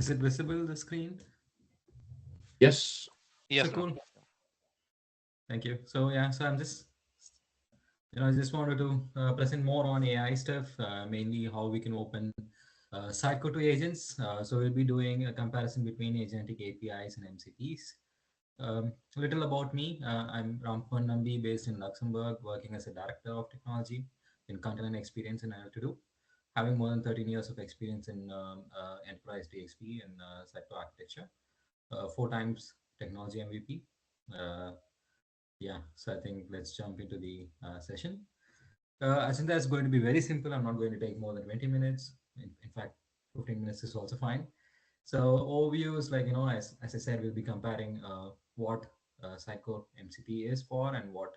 Is it visible, the screen? Yes. So Yes, now. cool. Thank you. So yeah, so I'm just, I just wanted to present more on AI stuff, mainly how we can open Sitecore to agents. So we'll be doing a comparison between agentic APIs and MCPs. A little about me. I'm Rampan Nambi, based in Luxembourg, working as a director of technology in content and experience in L2, having more than 13 years of experience in enterprise DXP and Sitecore architecture, 4 times technology MVP. Uh, yeah, so I think let's jump into the session. Agenda is going to be very simple. I'm not going to take more than 20 minutes. In fact, 15 minutes is also fine. So overview is like, as I said, we'll be comparing what Sitecore MCP is for and what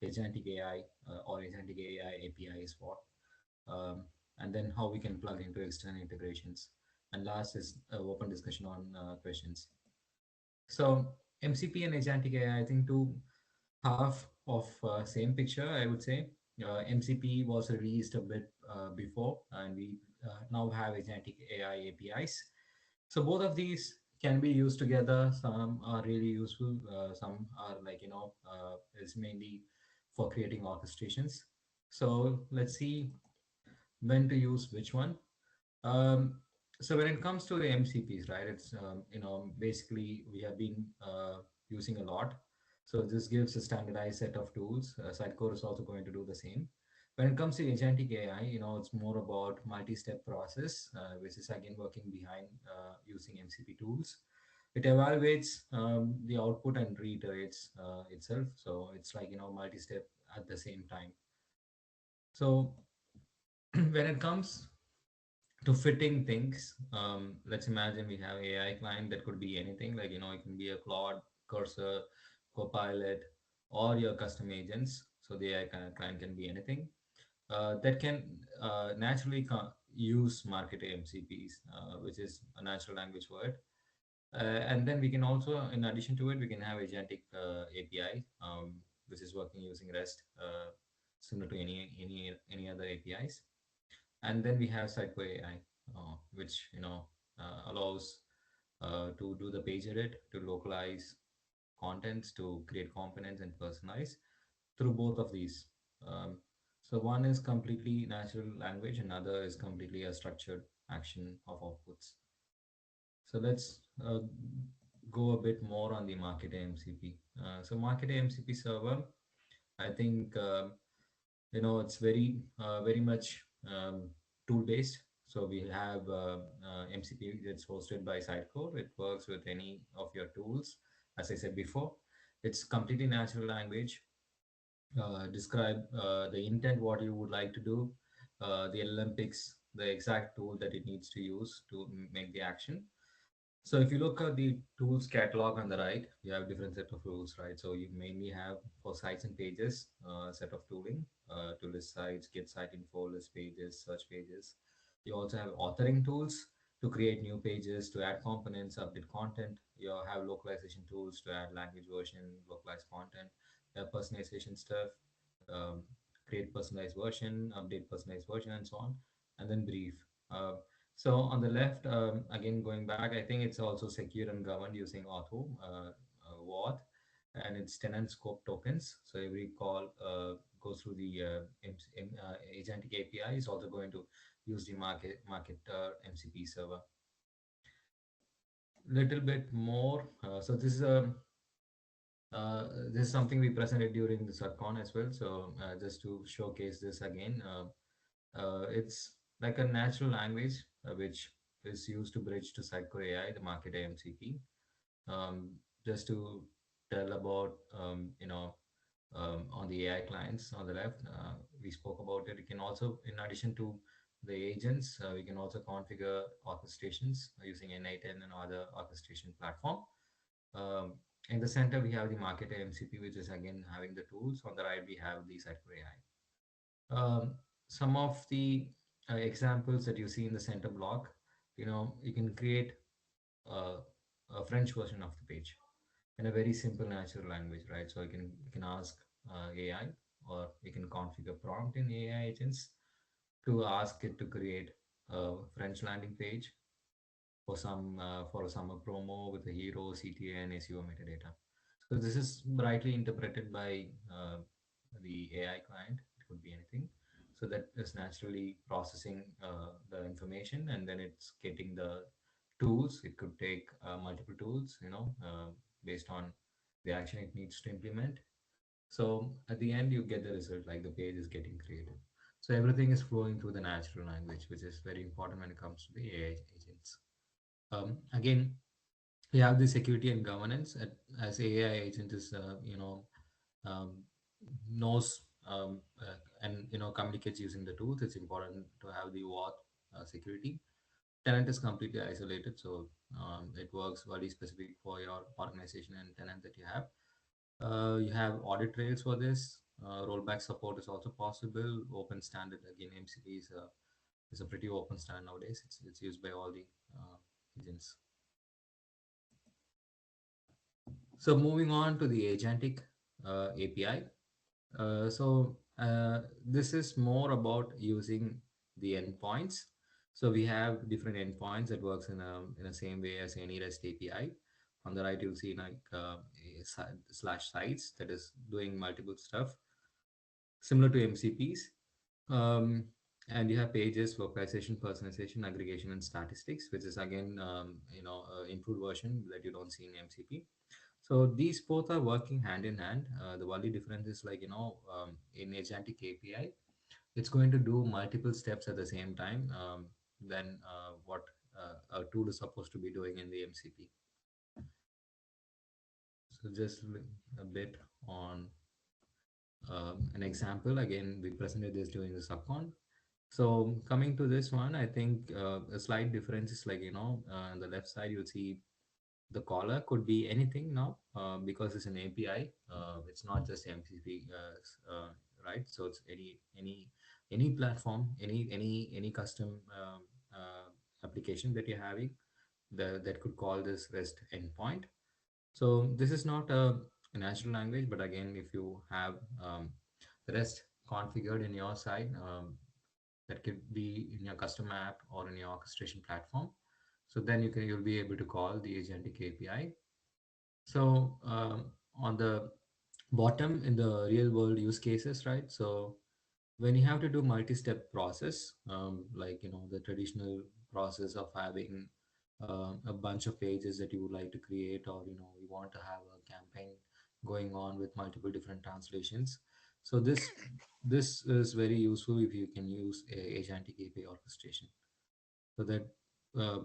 agentic AI or agentic AI API is for. And then how we can plug into external integrations. And last is open discussion on questions. So MCP and agentic AI, I think two half of same picture, I would say. MCP was released a bit before, and we now have agentic AI APIs. So both of these can be used together. Some are really useful. Some are like, is mainly for creating orchestrations. So let's see when to use which one. Um, so when it comes to the MCPs, right, it's basically we have been using a lot. So this gives a standardized set of tools. Sitecore is also going to do the same. When it comes to agentic AI, it's more about multi-step process, which is again working behind using MCP tools. It evaluates the output and reiterates itself. So it's like multi-step at the same time. So when it comes to fitting things, let's imagine we have AI client that could be anything, like it can be a Claude, Cursor, Copilot, or your custom agents. So the AI client can be anything that can naturally use market MCPs, which is a natural language word. And then we can also, in addition to it, we can have agentic API, which is working using REST, similar to any other APIs. And then we have Sitecore AI, which allows to do the page edit, to localize contents, to create components and personalize through both of these. Um, so one is completely natural language, another is completely a structured action of outputs. So let's go a bit more on the Market AMCP. So Market AMCP server, I think it's very much tool based. So we have MCP that's hosted by Sitecore. It works with any of your tools. As I said before, it's completely natural language. Describe the intent, what you would like to do, the Olympics, the exact tool that it needs to use to make the action. So if you look at the tools catalog on the right, you have different set of tools, right? So you mainly have for sites and pages, set of tooling to list sites, get site info, list pages, search pages. You also have authoring tools to create new pages, to add components, update content. You have localization tools to add language version, localized content. You have personalization stuff, um, create personalized version, update personalized version, and so on. And then brief. So on the left, again going back, I think it's also secure and governed using auto WAUth, and it's tenant scope tokens. So every call goes through the agentic API is also going to use the market MCP server. Little bit more. So this is something we presented during the SurCon as well. So just to showcase this again, it's like a natural language which is used to bridge to Sitecore AI, the market AMCP. Just to tell about, on the AI clients on the left, we spoke about it. You can also, in addition to the agents, we can also configure orchestrations using N8N and other orchestration platform. Um, in the center, we have the market AMCP, which is again having the tools. On the right, we have the Sitecore AI. Some of the examples that you see in the center block, you can create a, a French version of the page in a very simple natural language, right? So you can ask AI, or you can configure prompt in AI agents to ask it to create a French landing page. for a summer promo with a hero, CTA, and SEO metadata. So this is brightly interpreted by the AI client. It could be anything. So that is naturally processing the information, and then it's getting the tools. It could take multiple tools, based on the action it needs to implement. So at the end, you get the result like the page is getting created. So everything is flowing through the natural language, which is very important when it comes to the AI agents. Again, we have the security and governance as AI agent is, um, knows and communicates using the tools. It's important to have the WAUth security. Tenant is completely isolated, so it works very specific for your organization and tenant that you have. You have audit trails for this. Rollback support is also possible. Open standard again. MCP is a pretty open standard nowadays. It's used by all the agents. So moving on to the agentic API. This is more about using the endpoints. So we have different endpoints that works in the same way as any REST API. On the right, you'll see like slash sites that is doing multiple stuff similar to MCPs. Um, and you have pages, localization, personalization, aggregation, and statistics, which is again, improved version that you don't see in MCP. So these both are working hand in hand. The only difference is like, in agentic API, it's going to do multiple steps at the same time than what a tool is supposed to be doing in the MCP. So just a bit on an example. Again, we presented this during the subcon. So coming to this one, I think a slight difference is like, on the left side, you'll see the caller could be anything now because it's an API. It's not just MCP, right? So it's any platform, any custom application that you're having that could call this REST endpoint. So this is not a natural language, but again, if you have REST configured in your side, that could be in your custom app or in your orchestration platform. So then you'll be able to call the agentic API. So on the bottom in the real world use cases, right? So when you have to do multi-step process, like the traditional process of having a bunch of pages that you would like to create, or you want to have a campaign going on with multiple different translations. So this is very useful if you can use agentic API orchestration. So that uh,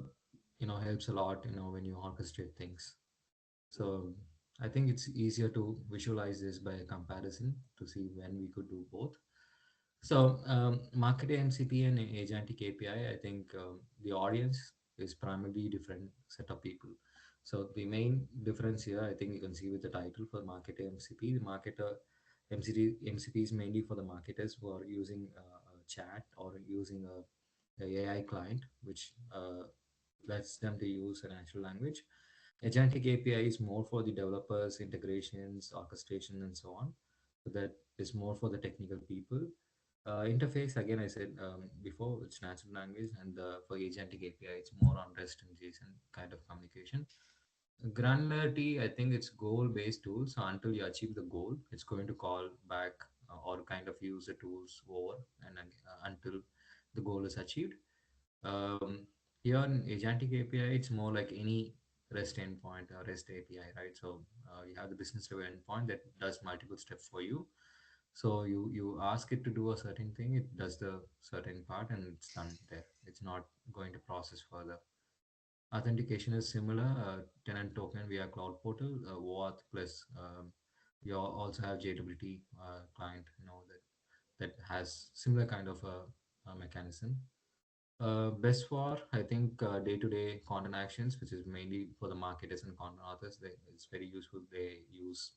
helps a lot when you orchestrate things. So I think it's easier to visualize this by a comparison to see when we could do both. So market MCP and agentic API, I think the audience is primarily different set of people. So the main difference here, I think you can see with the title for market MCP, the marketer MCP is mainly for the marketers who are using a chat or using a AI client, which lets them to use a natural language. Agentic API is more for the developers, integrations, orchestration, and so on. So that is more for the technical people. Interface, again, I said before, it's natural language, and for agentic API, it's more on REST and JSON kind of communication. Granularity, I think it's goal-based tool. So until you achieve the goal, it's going to call back or kind of use the tools over and until the goal is achieved. Um, Here in agentic API, it's more like any REST endpoint or REST API, right? So you have the business level endpoint that does multiple steps for you. So you ask it to do a certain thing, it does the certain part, and it's done there. It's not going to process further. Authentication is similar. Tenant token via cloud portal, OAuth plus you also have JWT client, that has similar kind of a mechanism. Best for, I think, day-to-day content actions, which is mainly for the marketers and content authors. It's very useful. They use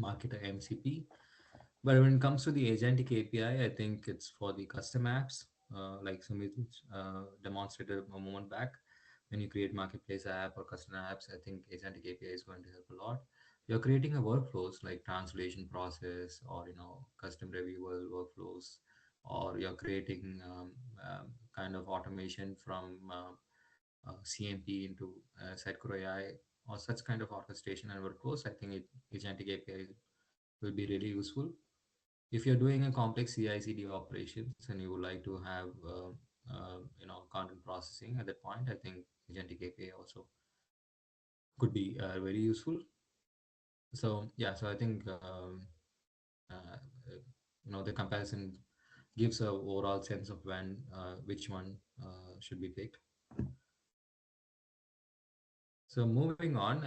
marketer MCP. But when it comes to the agentic API, I think it's for the custom apps, like Sumit demonstrated a moment back. When you create marketplace app or custom apps, I think agentic API is going to help a lot. You're creating a workflows like translation process, or custom reviewer workflows, or you're creating kind of automation from CMP into Sitecore AI or such kind of orchestration and workflows, I think agentic API will be really useful. If you're doing a complex CI/CD operations and you would like to have content processing at that point, I think agentic API also could be very useful. So yeah, so I think uh, the comparison gives a overall sense of when which one should be picked. So moving on,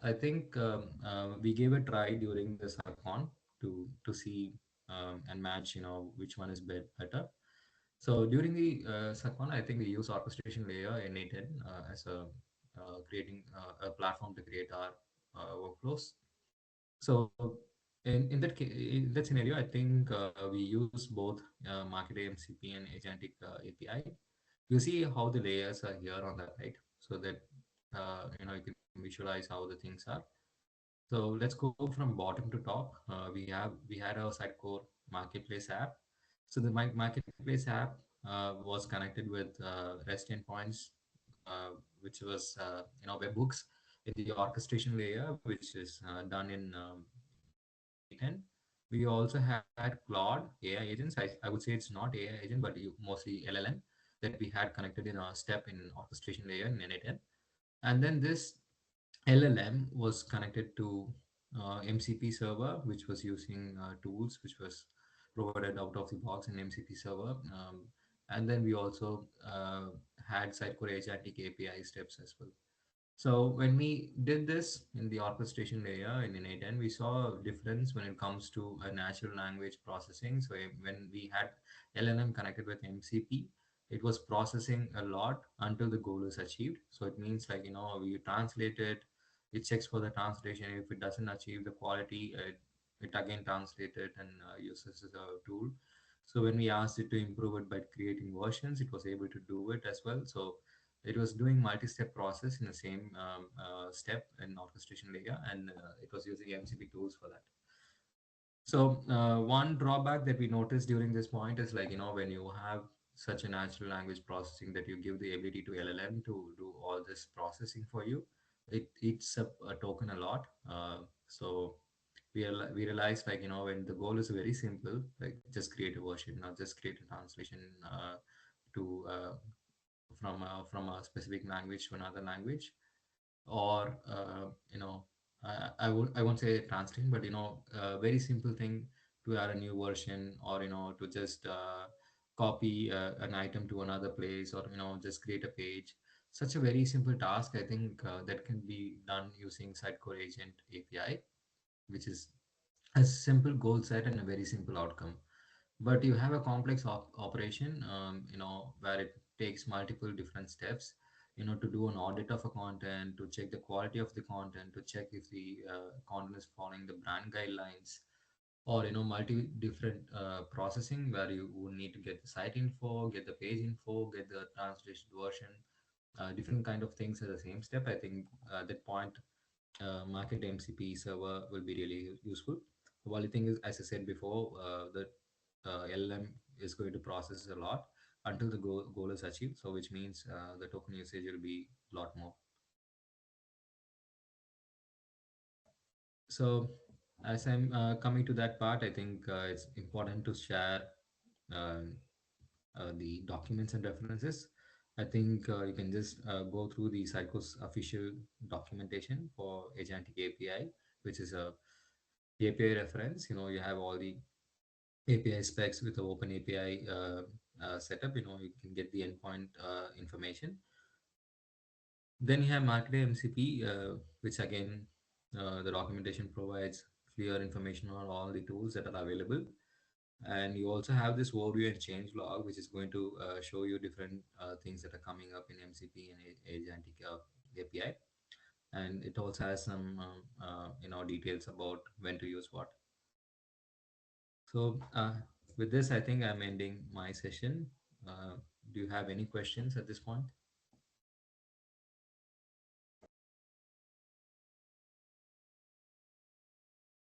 I think we gave a try during the hackathon to see and match which one is better. So during the hackathon, I think we use orchestration layer in A10 as a creating a platform to create our workflows. So in that scenario, I think we use both Market MCP and Agentic API. You see how the layers are here on that, right? So that you can visualize how the things are. So let's go from bottom to top. We had our Sitecore marketplace app. So the marketplace app was connected with REST endpoints, which was webhooks in the orchestration layer, which is done in A10. We also had Claude AI agents. I would say it's not AI agent, but mostly LLM that we had connected in a step in orchestration layer in A10. And then this LLM was connected to MCP server, which was using tools which was provided out of the box in MCP server. And then we also had Sitecore Agentic API steps as well. So when we did this in the orchestration layer in A10, we saw a difference when it comes to a natural language processing. So when we had LLM connected with MCP, it was processing a lot until the goal is achieved. So it means like, we translate it, it checks for the translation. If it doesn't achieve the quality, it again translates it and uses a tool. So when we asked it to improve it by creating versions, it was able to do it as well. So it was doing multi-step process in the same step in orchestration layer, and it was using MCP tools for that. So one drawback that we noticed during this point is like when you have such a natural language processing that you give the ability to LLM to do all this processing for you, it eats up a token a lot. So we realized like when the goal is very simple, like just create a version, not just create a translation to from a specific language to another language, or I won't say translating, but a very simple thing to add a new version, or to just copy an item to another place, or just create a page. Such a very simple task, I think that can be done using Sitecore Agent API, which is a simple goal set and a very simple outcome. But you have a complex operation, where it takes multiple different steps, to do an audit of a content, to check the quality of the content, to check if the content is following the brand guidelines, or multi different processing where you would need to get the site info, get the page info, get the translation version, different kind of things at the same step. I think that point market MCP server will be really useful. The only thing is, as I said before, the LLM is going to process a lot until the goal is achieved. So which means the token usage will be a lot more. So as I'm coming to that part, I think it's important to share um, the documents and references. I think you can just go through the Psycho's official documentation for Agentic API, which is a API reference. You have all the API specs with the open API setup. You can get the endpoint information. Then you have Marketing MCP, which again, the documentation provides clear information on all the tools that are available. And you also have this overview and change log, which is going to show you different things that are coming up in MCP and Agentic API. And it also has some details about when to use what. So with this, I think I'm ending my session. Do you have any questions at this point?